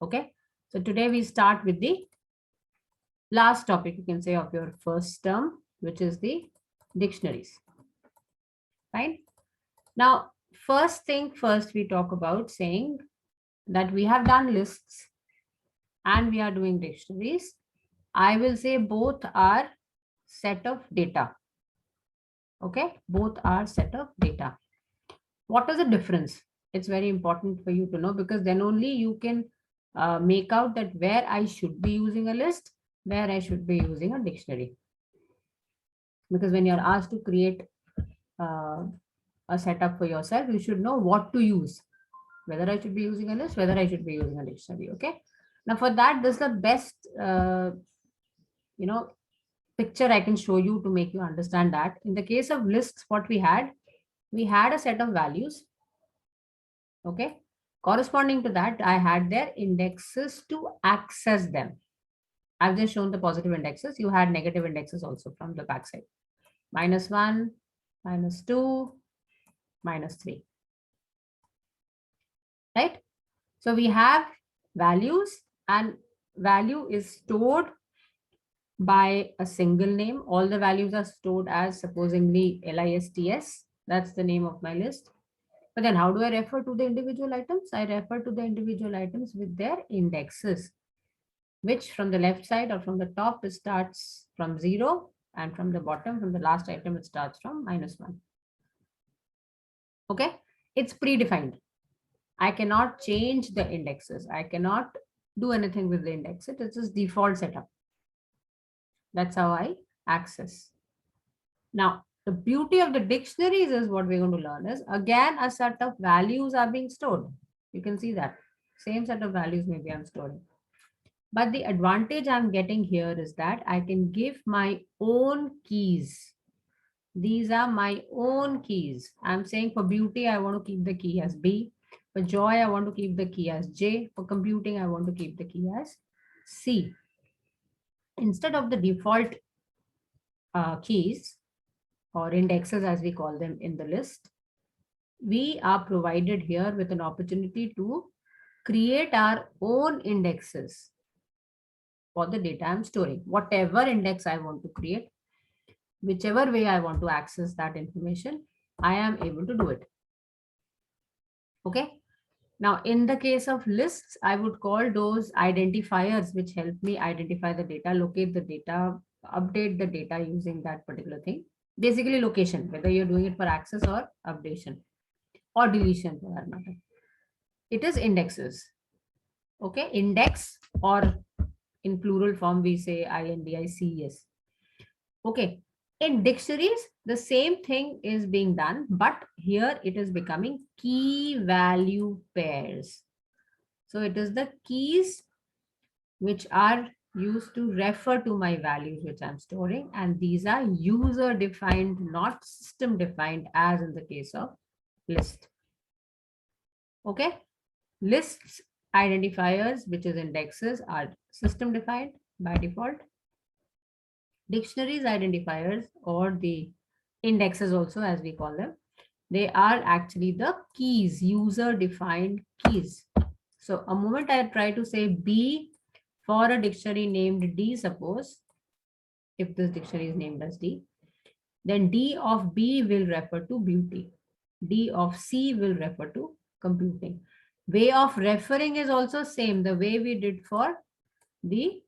Okay. So today we start with the last topic, you can say, of your first term, which is the dictionaries. Fine. Now, first thing first, we talk about saying that we have done lists and we are doing dictionaries. I will say both are set of data. Okay. Both are set of data. What is the difference? It's very important for you to know, because then only you can make out that where I should be using a list, where I should be using a dictionary. Because when you're asked to create uh, a setup for yourself, you should know what to use, whether I should be using a list, whether I should be using a dictionary. Okay. Now for that, this is the best you know picture I can show you to make you understand that. In the case of lists, what we had a set of values. Okay. Corresponding to that, I had their indexes to access them. I've just shown the positive indexes. You had negative indexes also from the backside. -1, -2, -3. Right? So we have values, and value is stored by a single name. All the values are stored as supposingly lists. That's the name of my list. But then how do I refer to the individual items? I refer to the individual items with their indexes, which from the left side or from the top, it starts from 0, and from the bottom, from the last item, it starts from -1. Okay. It's predefined. I cannot change the indexes. I cannot do anything with the index. It is just default setup. That's how I access. Now, the beauty of the dictionaries is what we're going to learn is, again, a set of values are being stored. You can see that same set of values maybe I'm storing. But the advantage I'm getting here is that I can give my own keys. These are my own keys. I'm saying for beauty, I want to keep the key as B. For joy, I want to keep the key as J. For computing, I want to keep the key as C. Instead of the default keys or indexes, as we call them in the list, we are provided here with an opportunity to create our own indexes for the data I'm storing. Whatever index I want to create, whichever way I want to access that information, I am able to do it. Okay. Now, in the case of lists, I would call those identifiers which help me identify the data, locate the data, update the data using that particular thing. Basically, location, whether you're doing it for access or updation or deletion for that matter. It is indexes. Okay. Index, or in plural form, we say INDICES. Okay. In dictionaries, the same thing is being done, but here it is becoming key value pairs. So it is the keys which are used to refer to my values which I'm storing, and these are user defined, not system defined, as in the case of list. Okay. Lists identifiers, which is indexes, are system defined by default. Dictionaries identifiers, or the indexes also as we call them, they are actually the keys, user defined keys. So a moment I try to say B for a dictionary named D, suppose, if this dictionary is named as D, then D of B will refer to beauty. D of C will refer to computing. Way of referring is also same, the way we did for the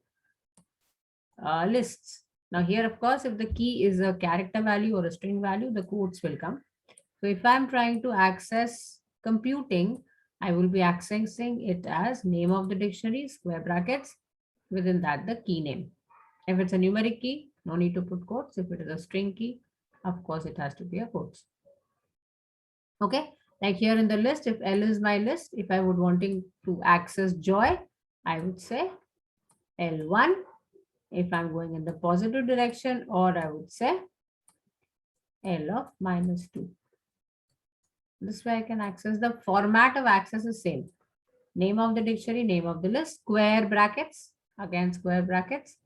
lists. Now here, of course, if the key is a character value or a string value, the quotes will come. So if I'm trying to access computing, I will be accessing it as name of the dictionary, square brackets, within that the key name. If it's a numeric key, no need to put quotes. If it is a string key, of course, it has to be a quotes. Okay, like here in the list, if L is my list, if I would wanting to access joy, I would say L1 if I'm going in the positive direction, or I would say L of -2. This way I can access. The format of access is same. Name of the dictionary, name of the list, square brackets, again square brackets,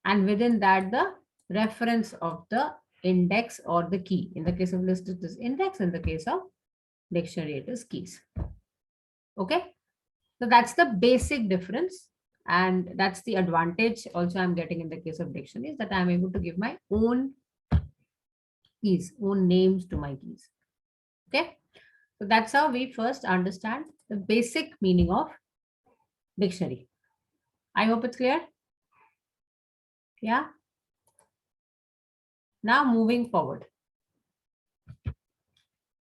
and within that the reference of the index or the key. In the case of list, it is index. In the case of dictionary, it is keys. Okay. So that's the basic difference. And that's the advantage also I'm getting in the case of dictionaries, that I'm able to give my own keys, own names to my keys. Okay. So that's how we first understand the basic meaning of dictionary. I hope it's clear. Yeah. Now moving forward.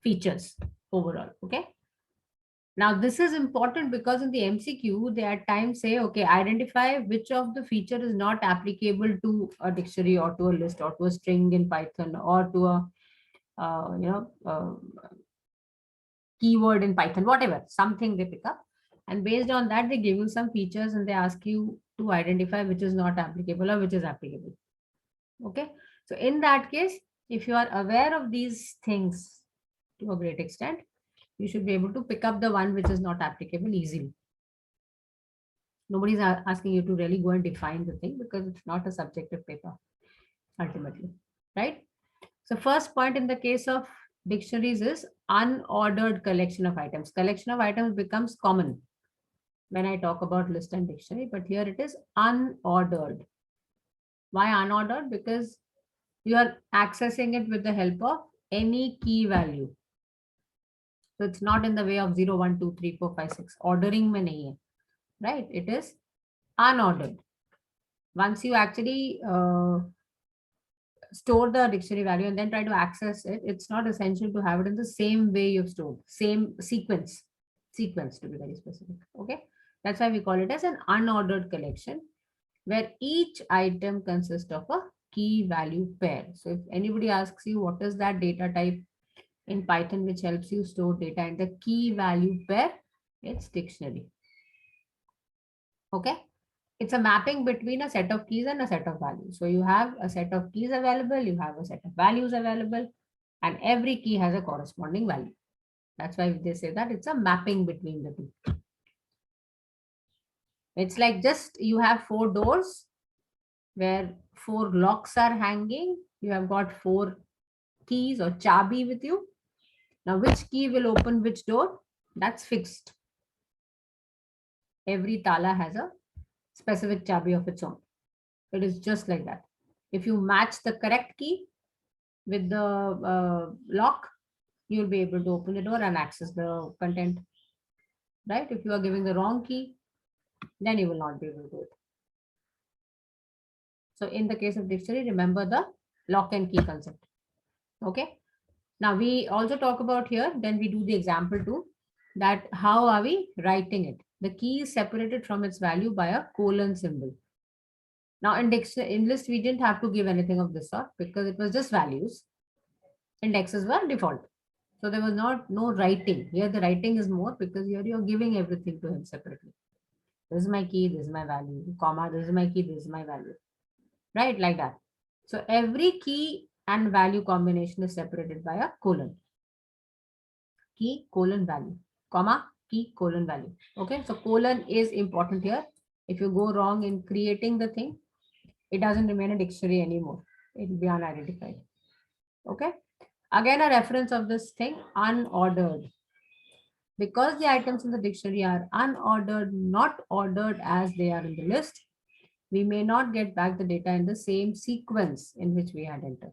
Features overall. Okay. Now, this is important because in the MCQ, they at times say, okay, identify which of the feature is not applicable to a dictionary or to a list or to a string in Python or to a, keyword in Python, whatever, something they pick up. And based on that, they give you some features and they ask you to identify which is not applicable or which is applicable. Okay. So in that case, if you are aware of these things to a great extent, you should be able to pick up the one which is not applicable easily. Nobody's asking you to really go and define the thing because it's not a subjective paper ultimately, right? So first point in the case of dictionaries is unordered collection of items. Collection of items becomes common when I talk about list and dictionary, but here it is unordered. Why unordered? Because you are accessing it with the help of any key value. So it's not in the way of 0, 1, 2, 3, 4, 5, 6. Ordering mein nahi hai, right? It is unordered. Once you actually store the dictionary value and then try to access it, it's not essential to have it in the same way you've stored, same sequence to be very specific. Okay. That's why we call it as an unordered collection, where each item consists of a key value pair. So if anybody asks you what is that data type in Python which helps you store data in the key value pair, it's dictionary. Okay. It's a mapping between a set of keys and a set of values. So you have a set of keys available, you have a set of values available, and every key has a corresponding value. That's why they say that it's a mapping between the two. It's like just you have 4 doors where 4 locks are hanging. You have got 4 keys or chabi with you. Now, which key will open which door? That's fixed. Every tala has a specific chabi of its own. It is just like that. If you match the correct key with the lock, you'll be able to open the door and access the content. Right? If you are giving the wrong key, then you will not be able to do it. So in the case of dictionary, remember the lock and key concept. Okay. Now we also talk about here, then we do the example too, that how are we writing it? The key is separated from its value by a colon symbol. Now in list, we didn't have to give anything of this sort because it was just values. Indexes were default. So there was no writing. Here the writing is more because here you're giving everything to him separately. This is my key, this is my value, comma, this is my key, this is my value. Right? Like that. So every key and value combination is separated by a colon. Key, colon, value, comma, key, colon, value. Okay. So colon is important here. If you go wrong in creating the thing, it doesn't remain a dictionary anymore. It will be unidentified. Okay. Again, a reference of this thing, unordered. Because the items in the dictionary are unordered, not ordered as they are in the list, we may not get back the data in the same sequence in which we had entered.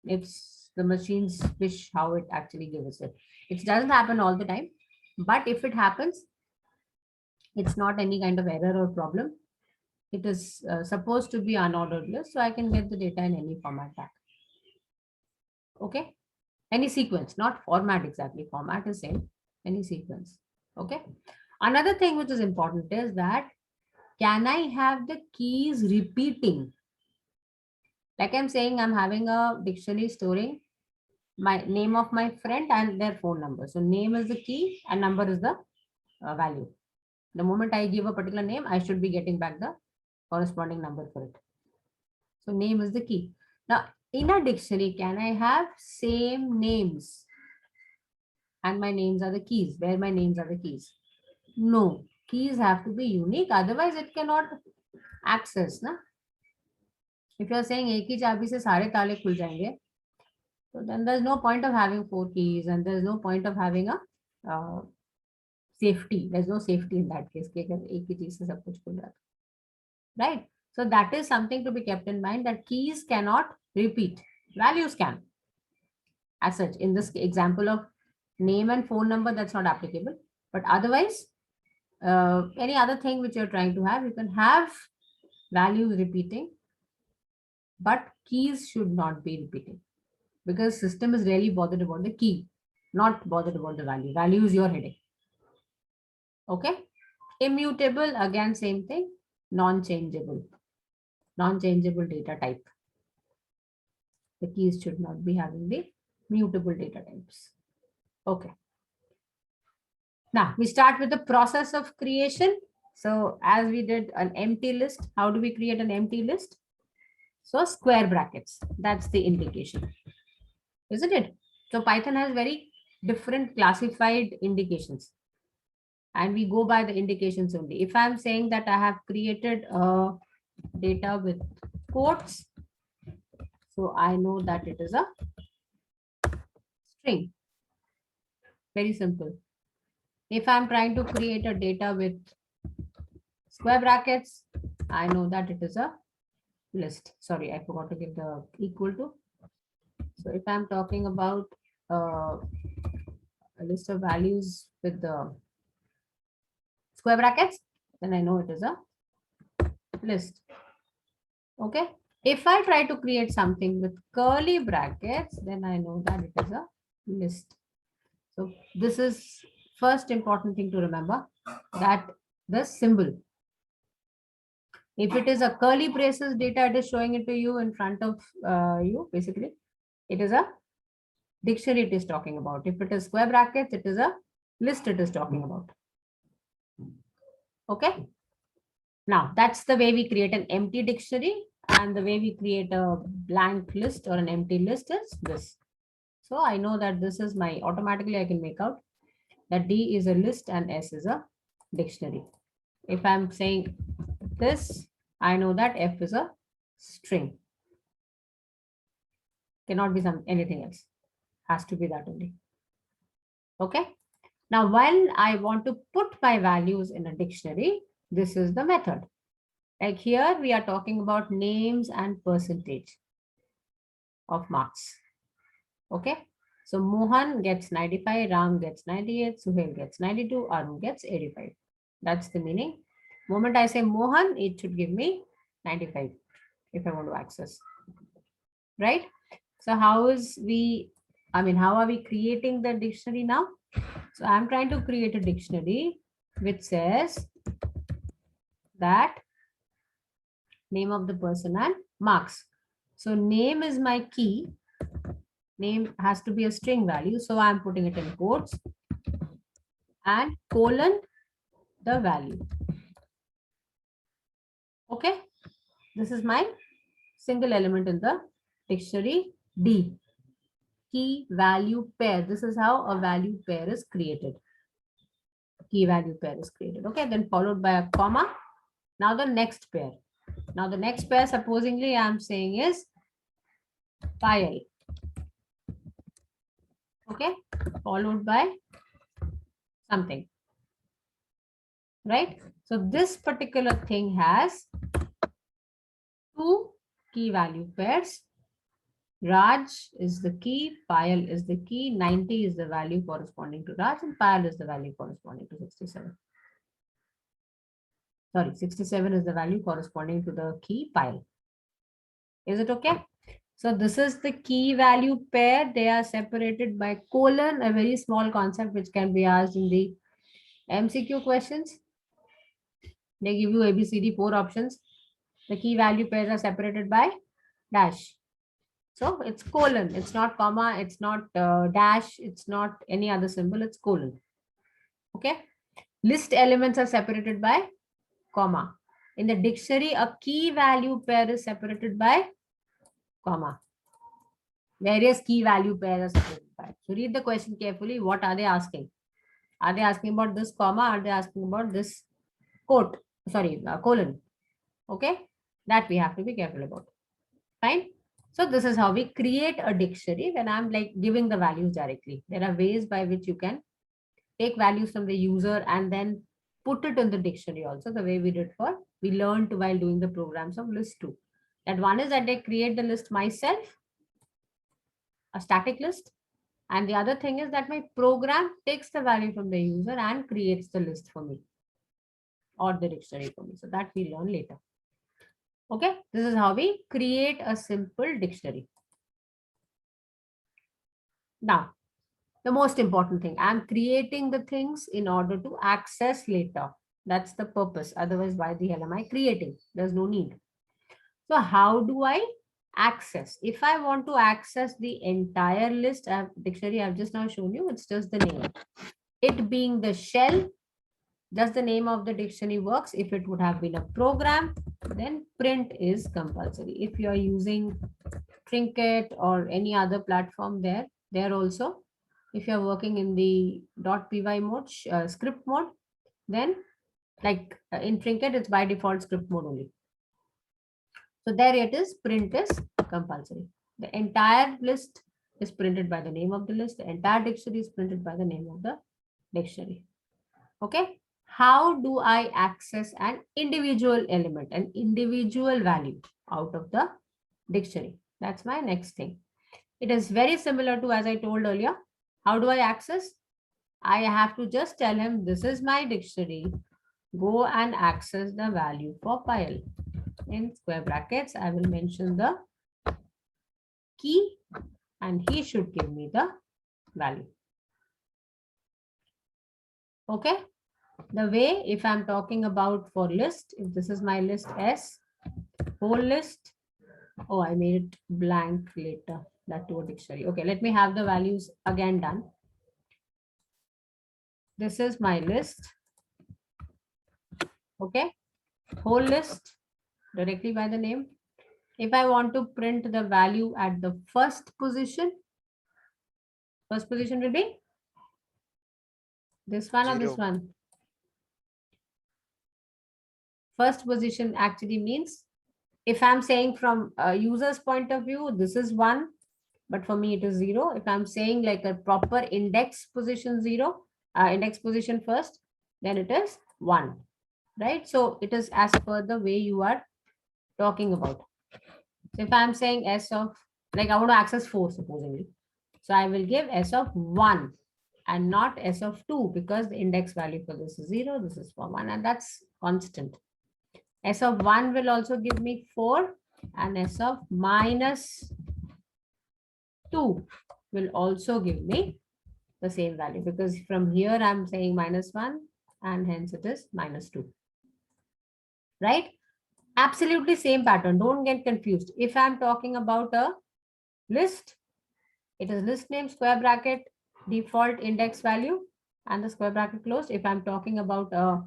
It's the machine's wish how it actually gives it. It doesn't happen all the time, but if it happens, it's not any kind of error or problem. It is supposed to be unordered list, so I can get the data in any format back. Okay, any sequence, not format exactly. Format is same, any sequence. Okay. Another thing which is important is that can I have the keys repeating? Like I'm saying, I'm having a dictionary storing my name of my friend and their phone number. So name is the key and number is the value. The moment I give a particular name, I should be getting back the corresponding number for it. So name is the key. Now, in a dictionary, can I have same names? And my names are the keys, where my names are the keys. No, keys have to be unique. Otherwise, it cannot access. Na? If you're saying एक ही चाबी से सारे ताले खुल जाएंगे, so then there's no point of having 4 keys and there's no point of having a safety. There's no safety in that case. Right? So that is something to be kept in mind, that keys cannot repeat. Values can. As such, in this example of name and phone number, that's not applicable. But otherwise, any other thing which you're trying to have, you can have values repeating, but keys should not be repeating, because system is really bothered about the key, not bothered about the value. Value is your headache. Okay. Immutable, again, same thing. Non-changeable data type. The keys should not be having the mutable data types. Okay. Now we start with the process of creation. So as we did an empty list, how do we create an empty list? So square brackets, that's the indication, isn't it? So Python has very different classified indications, and we go by the indications only. If I'm saying that I have created a data with quotes, so I know that it is a string. Very simple. If I'm trying to create a data with square brackets, I know that it is a list. Sorry, I forgot to give the equal to. So if I'm talking about a list of values with the square brackets, then I know it is a list. Okay. If I try to create something with curly brackets, then I know that it is a list. So this is first important thing to remember, that the symbol. If it is a curly braces data, it is showing it to you in front of you, basically. It is a dictionary it is talking about. If it is square brackets, it is a list it is talking about. Okay. Now that's the way we create an empty dictionary, and the way we create a blank list or an empty list is this. So I know that this is my, automatically I can make out that D is a list and S is a dictionary. If I'm saying this, I know that F is a string. Cannot be anything else. Has to be that only. Okay. Now, while I want to put my values in a dictionary, this is the method. Like here, we are talking about names and percentage of marks. Okay. So Mohan gets 95, Ram gets 98, Suhail gets 92, Arun gets 85. That's the meaning. Moment I say Mohan, it should give me 95 if I want to access. Right? So how are we creating the dictionary now? So I'm trying to create a dictionary which says that name of the person and marks. So name is my key. Name has to be a string value. So I'm putting it in quotes and colon the value. Okay. This is my single element in the dictionary D. Key value pair. This is how a value pair is created. Key value pair is created. Okay. Then followed by a comma. Now the next pair. Now the next pair, supposingly I'm saying is Payal. Okay. Followed by something. Right. So this particular thing has two key value pairs. Raj is the key, Payal is the key, 90 is the value corresponding to Raj, and Payal is the value corresponding to 67. Sorry, 67 is the value corresponding to the key Payal. Is it okay? So this is the key value pair. They are separated by colon, a very small concept which can be asked in the MCQ questions. They give you ABCD 4 options. The key value pairs are separated by dash. So it's colon, it's not comma, it's not dash, it's not any other symbol, it's colon. Okay. List elements are separated by comma. In the dictionary, a key value pair is separated by comma. Various key value pairs are separated by. So read the question carefully. What are they asking? Are they asking about this comma? Are they asking about this quote? Sorry, colon. Okay. That we have to be careful about. Fine. So this is how we create a dictionary when I'm like giving the values directly. There are ways by which you can take values from the user and then put it in the dictionary also, the way we did for, we learned while doing the programs of list 2. That one is that I create the list myself, a static list. And the other thing is that my program takes the value from the user and creates the list for me or the dictionary for me. So that we learn later. Okay, this is how we create a simple dictionary. Now, the most important thing, I'm creating the things in order to access later. That's the purpose. Otherwise, why the hell am I creating? There's no need. So how do I access? If I want to access the entire list, dictionary I've just now shown you, it's just the name. It being the shell, just the name of the dictionary works. If it would have been a program, then print is compulsory. If you are using Trinket or any other platform there also, if you're working in the .py mode, script mode, then like in Trinket, it's by default script mode only. So there it is, print is compulsory. The entire list is printed by the name of the list. The entire dictionary is printed by the name of the dictionary. Okay. How do I access an individual element, an individual value out of the dictionary? That's my next thing. It is very similar to, as I told earlier, how do I access? I have to just tell him, this is my dictionary. Go and access the value for Payal. In square brackets, I will mention the key and he should give me the value. Okay. The way, if I'm talking about for list, if this is my list S, whole list. Oh, I made it blank later. That to a dictionary. Okay, let me have the values again done. This is my list. Okay, whole list directly by the name. If I want to print the value at the first position will be this one 0. Or this one. First position actually means, if I'm saying from a user's point of view, this is 1, but for me it is 0. If I'm saying like a proper index position 0, index position first, then it is 1, right? So it is as per the way you are talking about. So if I'm saying S of, like I want to access 4 supposedly, so I will give S of 1 and not S of 2, because the index value for this is 0, this is for 1, and that's constant. S of 1 will also give me 4, and S of minus 2 will also give me the same value, because from here I'm saying minus 1 and hence it is minus 2. Right? Absolutely same pattern. Don't get confused. If I'm talking about a list, it is list name, square bracket, default index value, and the square bracket closed. If I'm talking about a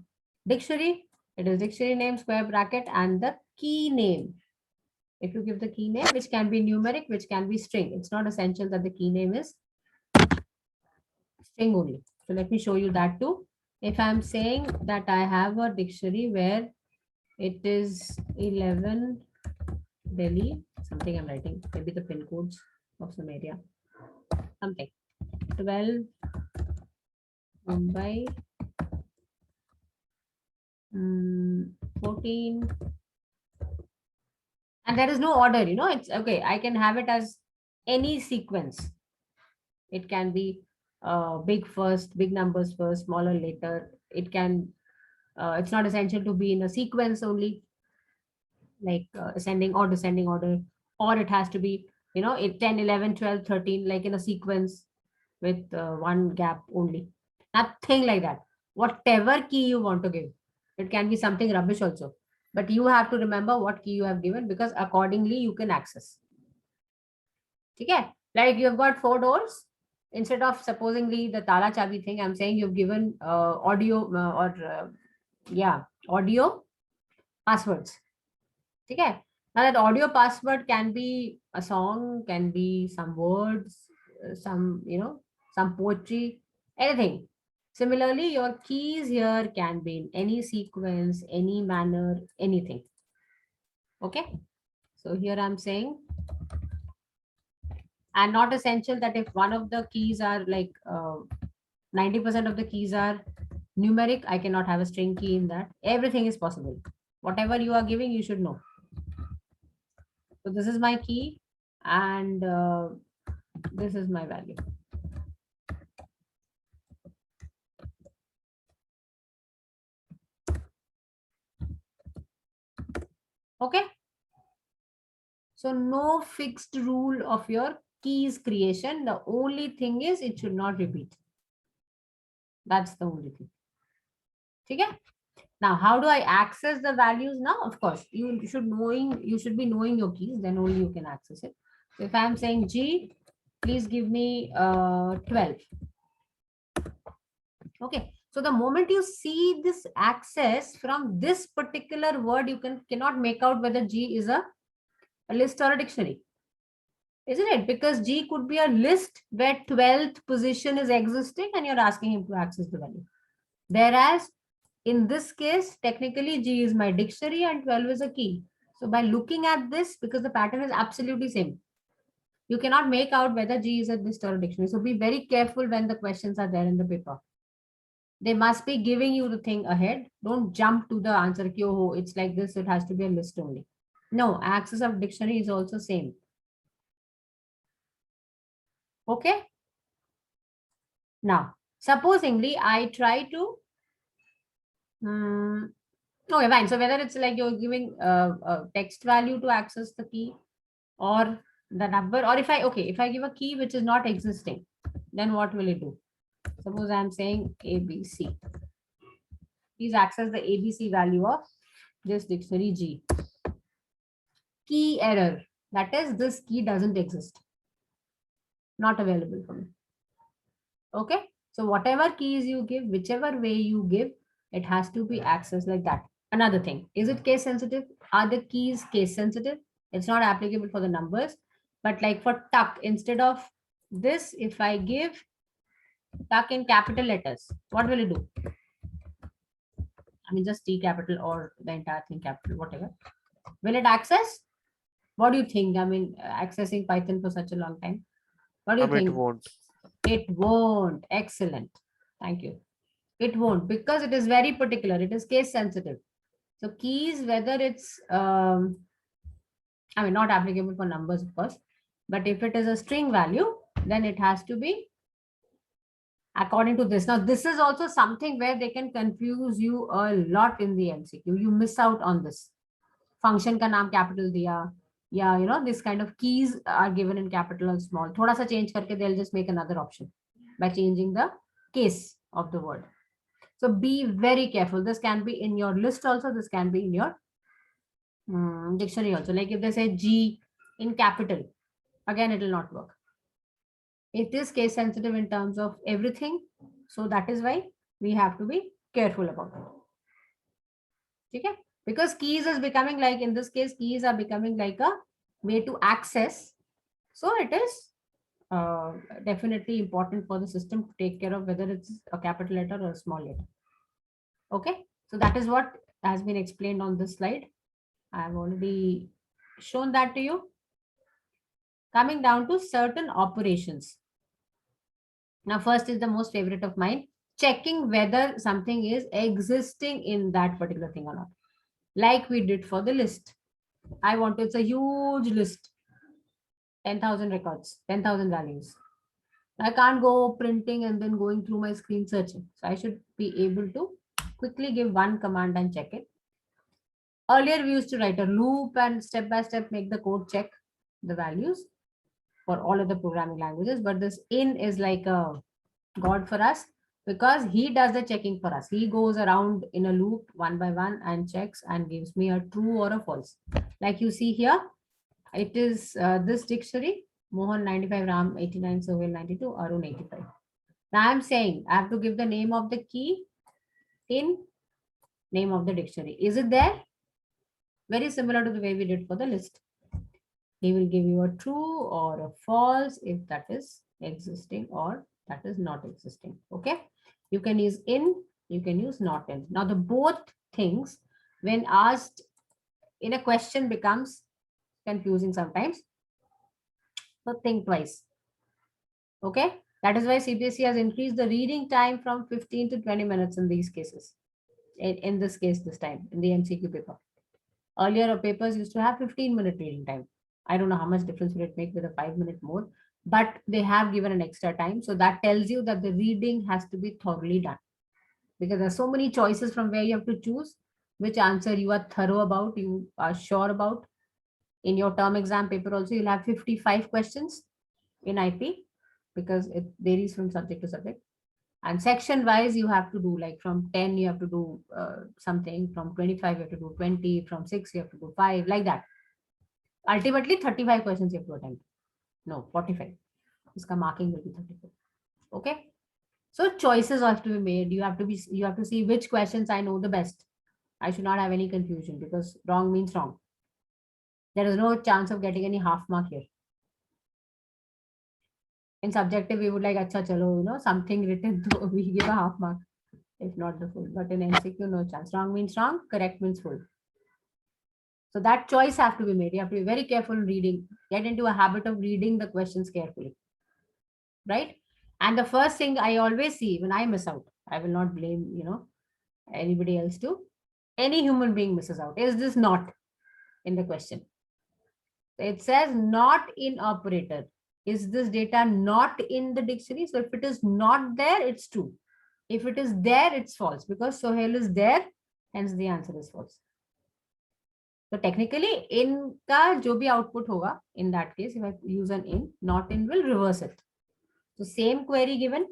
dictionary, it is dictionary name, square bracket, and the key name. If you give the key name, which can be numeric, which can be string, it's not essential that the key name is string only. So let me show you that too. If I'm saying that I have a dictionary where it is 11 Delhi, something I'm writing, maybe the pin codes of some area, something, 12 Mumbai, 14, and there is no order, it's okay. I can have it as any sequence. It can be big first, big numbers first, smaller later. It can, it's not essential to be in a sequence only, like ascending or descending order, or it has to be, 10, 11, 12, 13, like in a sequence with one gap only. Nothing like that. Whatever key you want to give, it can be something rubbish also, but you have to remember what key you have given, because accordingly you can access. Okay, like you have got 4 doors. Instead of supposingly the tala chabi thing, I'm saying you've given audio audio passwords. Okay, now that audio password can be a song, can be some words, some some poetry, anything. Similarly, your keys here can be in any sequence, any manner, anything. Okay, so here I'm saying, and not essential that if one of the keys are like 90% of the keys are numeric. I cannot have a string key in that. Everything is possible. Whatever you are giving, you should know. So this is my key, and this is my value. Okay. So no fixed rule of your keys creation. The only thing is it should not repeat. That's the only thing. Okay. Now, how do I access the values now? Of course, you should be knowing your keys, then only you can access it. So if I'm saying G, please give me 12. Okay. So the moment you see this access from this particular word, you cannot make out whether G is a list or a dictionary. Isn't it? Because G could be a list where 12th position is existing and you're asking him to access the value. Whereas in this case, technically G is my dictionary and 12 is a key. So by looking at this, because the pattern is absolutely same, you cannot make out whether G is a list or a dictionary. So be very careful when the questions are there in the paper. They must be giving you the thing ahead. Don't jump to the answer. Oh, it's like this. It has to be a list only. No, access of dictionary is also same. Okay. Now, supposingly, I try to okay, fine. So whether it's like you're giving a text value to access the key or the number, or if I give a key which is not existing, then what will it do? Suppose I'm saying ABC. Please access the ABC value of this dictionary G. Key error. That is, this key doesn't exist. Not available for me. Okay. So whatever keys you give, whichever way you give, it has to be accessed like that. Another thing, is it case sensitive? Are the keys case sensitive? It's not applicable for the numbers, but like for tuck, instead of this, if I give tuck in capital letters, what will it do? I mean, just T capital or the entire thing capital, whatever. Will it access? What do you think? I mean, accessing Python for such a long time. What do you think? It won't. It won't. Excellent. Thank you. It won't, because it is very particular. It is case sensitive. So keys, whether it's, I mean, not applicable for numbers, of course, but if it is a string value, then it has to be according to this. Now, this is also something where they can confuse you a lot in the MCQ. You miss out on this. Function ka naam capital diya. Yeah, you know, this kind of keys are given in capital and small. Thoda sa change karke, they'll just make another option by changing the case of the word. So be very careful. This can be in your list also. This can be in your dictionary also. Like if they say G in capital, again, it will not work. It is case sensitive in terms of everything. So that is why we have to be careful about it. Okay? Because keys is becoming like, in this case, keys are becoming like a way to access. So it is definitely important for the system to take care of whether it's a capital letter or a small letter. Okay? So that is what has been explained on this slide. I have already shown that to you. Coming down to certain operations. Now, first is the most favorite of mine, checking whether something is existing in that particular thing or not. Like we did for the list. I want it's a huge list, 10,000 records, 10,000 values. I can't go printing and then going through my screen searching. So I should be able to quickly give one command and check it. Earlier, we used to write a loop and step by step make the code check the values for all of the programming languages. But this in is like a god for us because he does the checking for us. He goes around in a loop one by one and checks and gives me a true or a false. Like you see here, it is this dictionary, Mohan 95, Ram 89, Sohail 92, Arun 85. Now I'm saying I have to give the name of the key in name of the dictionary. Is it there? Very similar to the way we did for the list. He will give you a true or a false if that is existing or that is not existing. Okay. You can use in, you can use not in. Now the both things when asked in a question becomes confusing sometimes. So think twice. Okay. That is why CBSE has increased the reading time from 15 to 20 minutes in these cases. In this case, this time, in the MCQ paper. Earlier, papers used to have 15-minute reading time. I don't know how much difference will it make with a 5-minute more, but they have given an extra time. So that tells you that the reading has to be thoroughly done, because there's so many choices from where you have to choose which answer you are thorough about, you are sure about. In your term exam paper also, you'll have 55 questions in IP, because it varies from subject to subject. And section wise, you have to do like from 10, you have to do something, from 25, you have to do 20, from 6, you have to do 5, like that. Ultimately, 35 questions you have to attempt. No, 45. Iska marking will be 34. Okay. So choices have to be made. You have to see which questions I know the best. I should not have any confusion, because wrong means wrong. There is no chance of getting any half mark here. In subjective, we would like, acha chalo, something written, so we give a half mark, if not the full. But in MCQ, no chance. Wrong means wrong, correct means full. So that choice have to be made. You have to be very careful in reading. Get into a habit of reading the questions carefully. Right? And the first thing I always see when I miss out, I will not blame, anybody else too. Any human being misses out. Is this not in the question? It says not in operator. Is this data not in the dictionary? So if it is not there, it's true. If it is there, it's false, because Sohail is there, hence the answer is false. So technically, in ka jo bhi output hoga, in that case, if I use an in, not in will reverse it. So same query given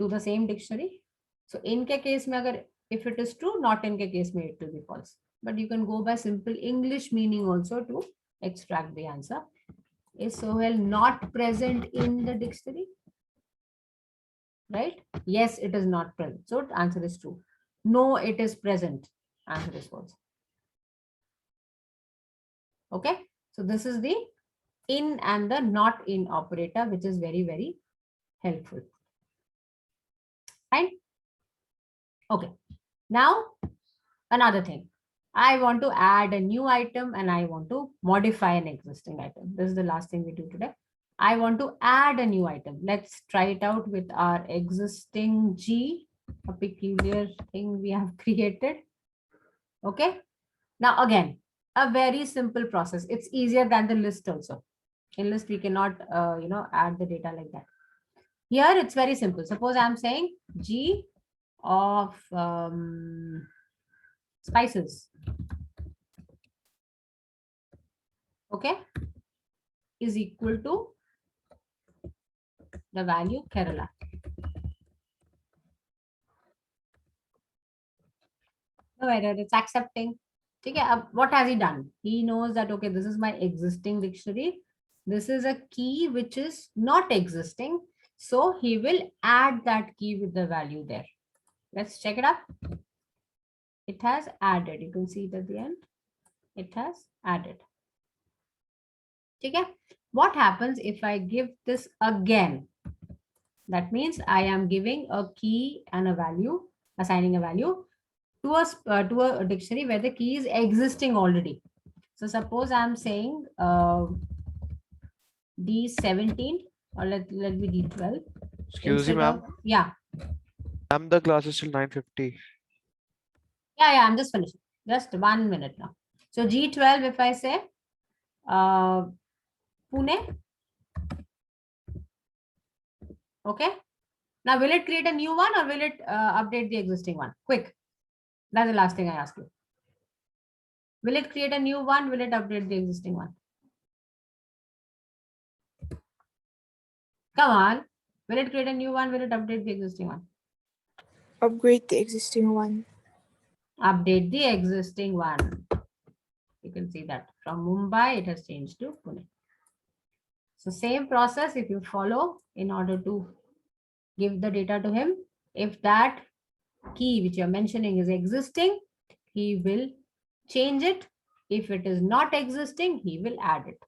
to the same dictionary. So in ke case mein agar, if it is true, not in ke case mein it will be false. But you can go by simple English meaning also to extract the answer. Is Sohail not present in the dictionary? Right? Yes, it is not present. So answer is true. No, it is present. Answer is false. Okay. So this is the in and the not in operator, which is very, very helpful. Right? Okay. Now, another thing. I want to add a new item and I want to modify an existing item. This is the last thing we do today. I want to add a new item. Let's try it out with our existing G, a peculiar thing we have created. Okay. Now, again, a very simple process. It's easier than the list also. In list, we cannot, add the data like that. Here, it's very simple. Suppose I'm saying G of spices. Okay. Is equal to the value Kerala. No error, it's accepting. Okay, what has he done? He knows that, okay, this is my existing dictionary. This is a key which is not existing. So he will add that key with the value there. Let's check it up. It has added. You can see it at the end. It has added. Okay. What happens if I give this again? That means I am giving a key and a value, assigning a value to a dictionary where the key is existing already. So suppose I'm saying D17, or let me D12. Excuse me, ma'am. Yeah. Ma'am, the class is till 9:50. Yeah, I'm just finishing. Just 1 minute now. So G12, if I say Pune. Okay. Now, will it create a new one or will it update the existing one? Quick. That's the last thing I ask you. Will it create a new one? Will it update the existing one? Come on. Will it create a new one? Will it update the existing one? Upgrade the existing one. Update the existing one. You can see that from Mumbai, it has changed to Pune. So same process if you follow in order to give the data to him. If that key which you're mentioning is existing, he will change it. If it is not existing, he will add it.